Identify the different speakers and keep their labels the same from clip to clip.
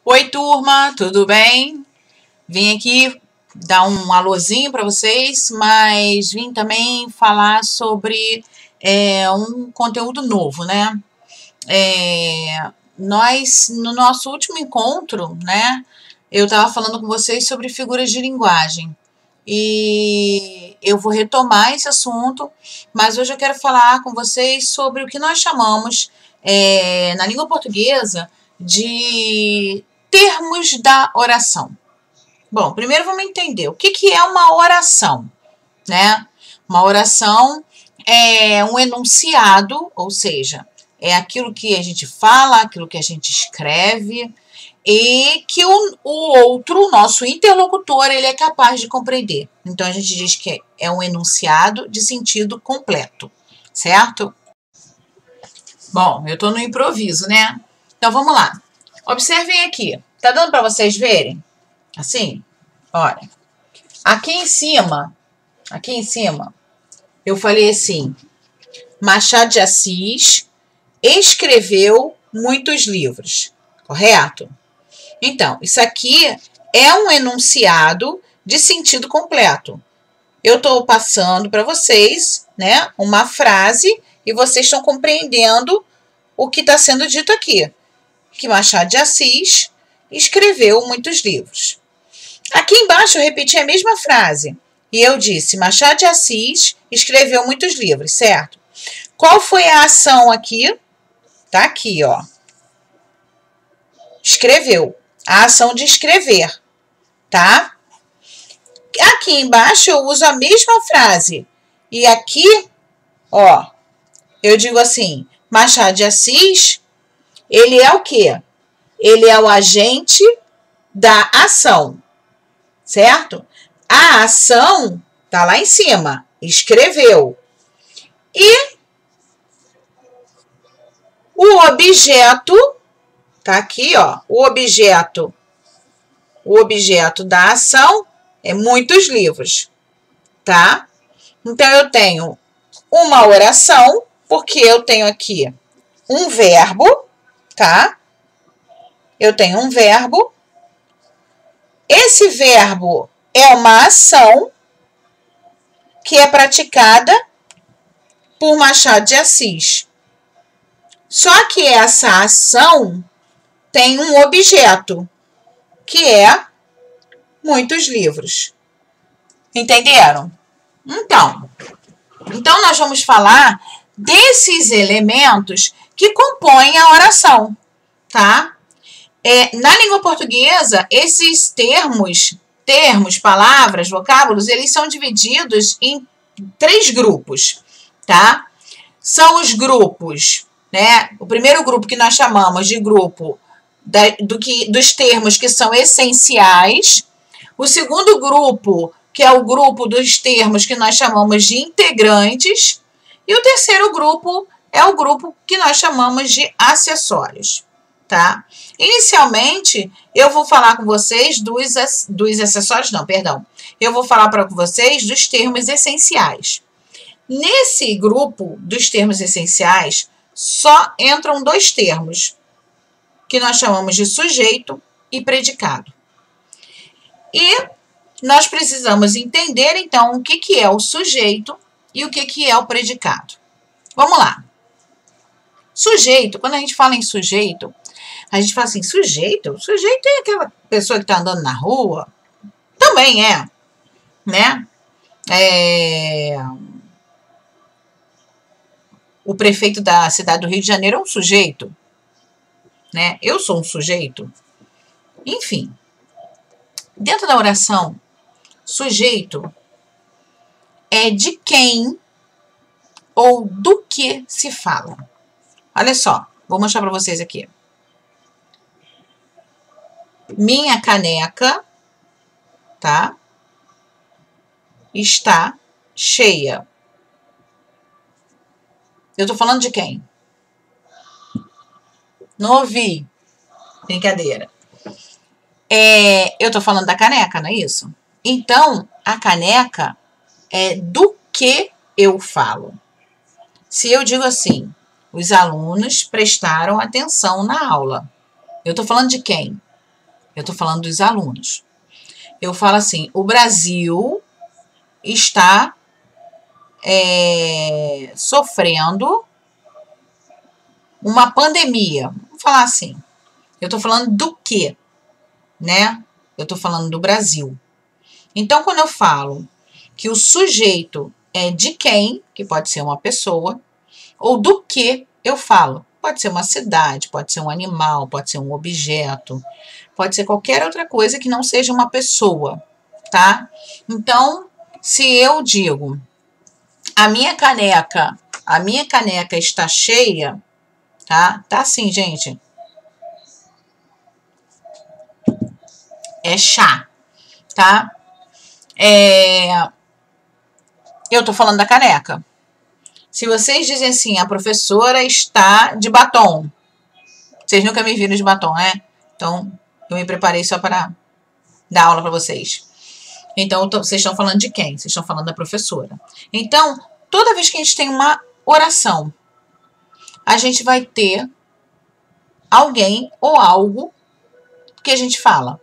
Speaker 1: Oi, turma, tudo bem? Vim aqui dar um alôzinho para vocês, mas vim também falar sobre um conteúdo novo, né? Nós, no nosso último encontro, né, eu estava falando com vocês sobre figuras de linguagem. E eu vou retomar esse assunto, mas hoje eu quero falar com vocês sobre o que nós chamamos, na língua portuguesa, de termos da oração. Bom, primeiro vamos entender o que é uma oração, né? Uma oração é um enunciado, ou seja, é aquilo que a gente fala, aquilo que a gente escreve e que o outro, o nosso interlocutor, ele é capaz de compreender. Então, a gente diz que é um enunciado de sentido completo, certo? Bom, eu estou no improviso, né? Então, vamos lá. Observem aqui. Tá dando para vocês verem? Assim? Olha. Aqui em cima, eu falei assim, Machado de Assis escreveu muitos livros, correto? Então, isso aqui é um enunciado de sentido completo. Eu estou passando para vocês, né, uma frase e vocês estão compreendendo o que está sendo dito aqui. Que Machado de Assis escreveu muitos livros. Aqui embaixo eu repeti a mesma frase. E eu disse, Machado de Assis escreveu muitos livros, certo? Qual foi a ação aqui? Tá aqui, ó. Escreveu. A ação de escrever, tá? Aqui embaixo eu uso a mesma frase. E aqui, ó, eu digo assim, Machado de Assis, ele é o quê? Ele é o agente da ação, certo? A ação tá lá em cima, escreveu. E o objeto tá aqui, ó, o objeto da ação é muitos livros, tá? Então, eu tenho uma oração, porque eu tenho aqui um verbo, tá? Eu tenho um verbo. Esse verbo é uma ação que é praticada por Machado de Assis. Só que essa ação tem um objeto, que é muitos livros. Entenderam? Então nós vamos falar desses elementos que compõem a oração, tá? Na língua portuguesa, esses termos, palavras, vocábulos, eles são divididos em 3 grupos, tá? São os grupos, né? O primeiro grupo que nós chamamos de grupo dos termos que são essenciais. O segundo grupo, que é o grupo dos termos que nós chamamos de integrantes. E o terceiro grupo é o grupo que nós chamamos de acessórios, tá? Inicialmente, eu vou falar com vocês dos acessórios, não, perdão. Eu vou falar para vocês dos termos essenciais. Nesse grupo dos termos essenciais, só entram 2 termos, que nós chamamos de sujeito e predicado. E nós precisamos entender, então, o que é o sujeito e o que é o predicado. Vamos lá. Sujeito, quando a gente fala em sujeito, a gente fala assim, sujeito? Sujeito é aquela pessoa que está andando na rua? Também é, né? O prefeito da cidade do Rio de Janeiro é um sujeito, né? Eu sou um sujeito. Enfim, dentro da oração, sujeito é de quem ou do que se fala. Olha só, vou mostrar para vocês aqui. Minha caneca, tá? Está cheia. Eu tô falando de quem? Não ouvi. Brincadeira. Eu tô falando da caneca, não é isso? Então, a caneca é do que eu falo. Se eu digo assim, os alunos prestaram atenção na aula. Eu tô falando de quem? Eu tô falando dos alunos. Eu falo assim, o Brasil está sofrendo uma pandemia. Vamos falar assim. Eu tô falando do quê, né? Eu tô falando do Brasil. Então, quando eu falo que o sujeito é de quem, que pode ser uma pessoa, ou do que eu falo. Pode ser uma cidade, pode ser um animal, pode ser um objeto, pode ser qualquer outra coisa que não seja uma pessoa, tá? Então, se eu digo, a minha caneca está cheia, tá? Tá assim, gente. É chá, tá? Eu tô falando da caneca. Se vocês dizem assim, a professora está de batom. Vocês nunca me viram de batom, né? Então, eu me preparei só para dar aula para vocês. Então, vocês estão falando de quem? Vocês estão falando da professora. Então, toda vez que a gente tem uma oração, a gente vai ter alguém ou algo que a gente fala.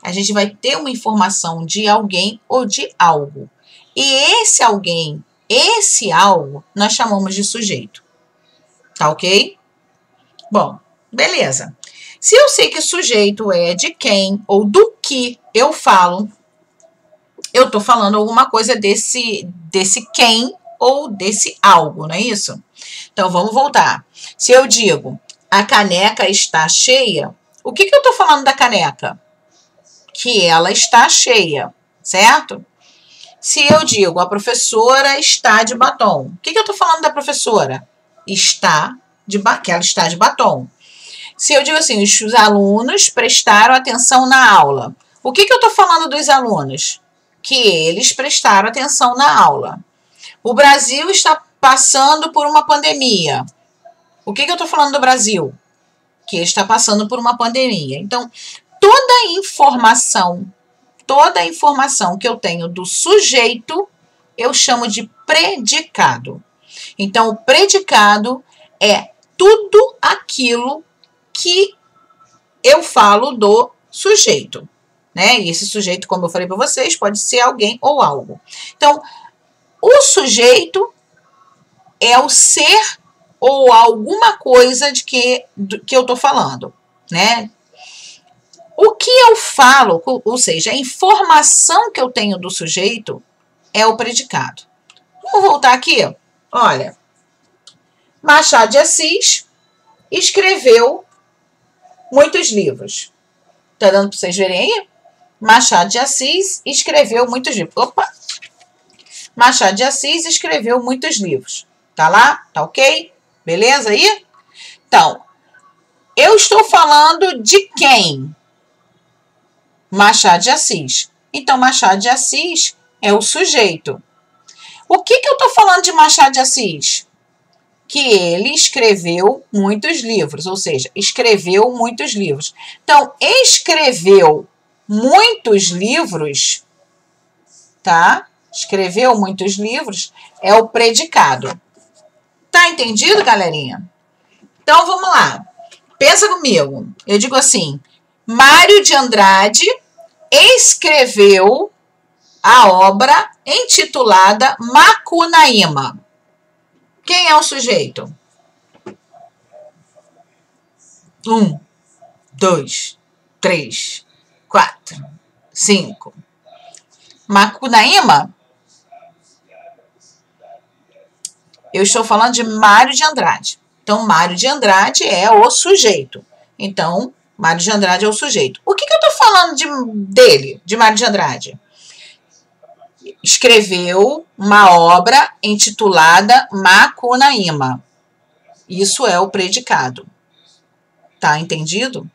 Speaker 1: A gente vai ter uma informação de alguém ou de algo. E esse alguém, esse algo, nós chamamos de sujeito. Tá ok? Bom, beleza. Se eu sei que sujeito é de quem ou do que eu falo, eu tô falando alguma coisa desse quem ou desse algo, não é isso? Então, vamos voltar. Se eu digo, a caneca está cheia, o que eu tô falando da caneca? Que ela está cheia, certo? Se eu digo, a professora está de batom, o que eu tô falando da professora? Que ela está de batom. Se eu digo assim, os alunos prestaram atenção na aula, o que eu tô falando dos alunos? Que eles prestaram atenção na aula. O Brasil está passando por uma pandemia. O que eu tô falando do Brasil? Que está passando por uma pandemia. Então, toda a informação que eu tenho do sujeito, eu chamo de predicado. Então, o predicado é tudo aquilo que eu falo do sujeito, né? E esse sujeito, como eu falei para vocês, pode ser alguém ou algo. Então, o sujeito é o ser ou alguma coisa que eu tô falando, né? O que eu falo, ou seja, a informação que eu tenho do sujeito é o predicado. Vamos voltar aqui. Olha, Machado de Assis escreveu muitos livros. Tá dando para vocês verem aí? Machado de Assis escreveu muitos livros. Opa! Machado de Assis escreveu muitos livros. Tá lá? Tá ok? Beleza aí? Então, eu estou falando de quem? Machado de Assis. Então, Machado de Assis é o sujeito. O que eu estou falando de Machado de Assis? Que ele escreveu muitos livros, ou seja, escreveu muitos livros. Então, escreveu muitos livros, tá? Escreveu muitos livros é o predicado. Tá entendido, galerinha? Então, vamos lá. Pensa comigo. Eu digo assim, Mário de Andrade escreveu a obra intitulada Macunaíma. Quem é o sujeito? 1, 2, 3, 4, 5. Macunaíma? Eu estou falando de Mário de Andrade. Então, Mário de Andrade é o sujeito. Então, Mário de Andrade é o sujeito. O que eu estou falando de Mário de Andrade? Escreveu uma obra intitulada Macunaíma. Isso é o predicado. Tá entendido?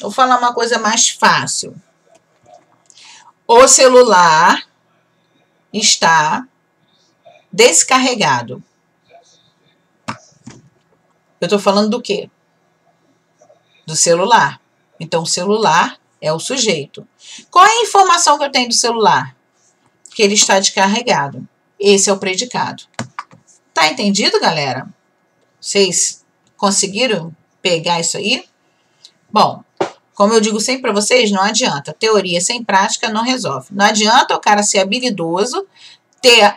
Speaker 1: Vou falar uma coisa mais fácil. O celular está descarregado. Eu estou falando do quê? Do celular. Então, o celular é o sujeito. Qual é a informação que eu tenho do celular? Que ele está descarregado. Esse é o predicado. Tá entendido, galera? Vocês conseguiram pegar isso aí? Bom, Como eu digo sempre para vocês, não adianta. Teoria sem prática não resolve. Não adianta o cara ser habilidoso, ter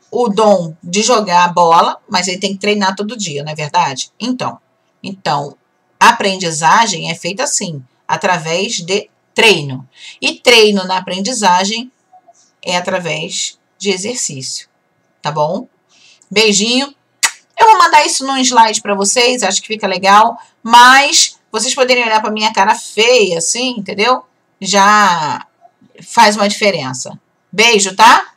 Speaker 1: o dom de jogar a bola, mas ele tem que treinar todo dia, não é verdade? Então, a aprendizagem é feita assim, através de treino. E treino na aprendizagem é através de exercício, tá bom? Beijinho. Eu vou mandar isso num slide para vocês, acho que fica legal, mas vocês poderem olhar para minha cara feia, assim, entendeu? Já faz uma diferença. Beijo, tá?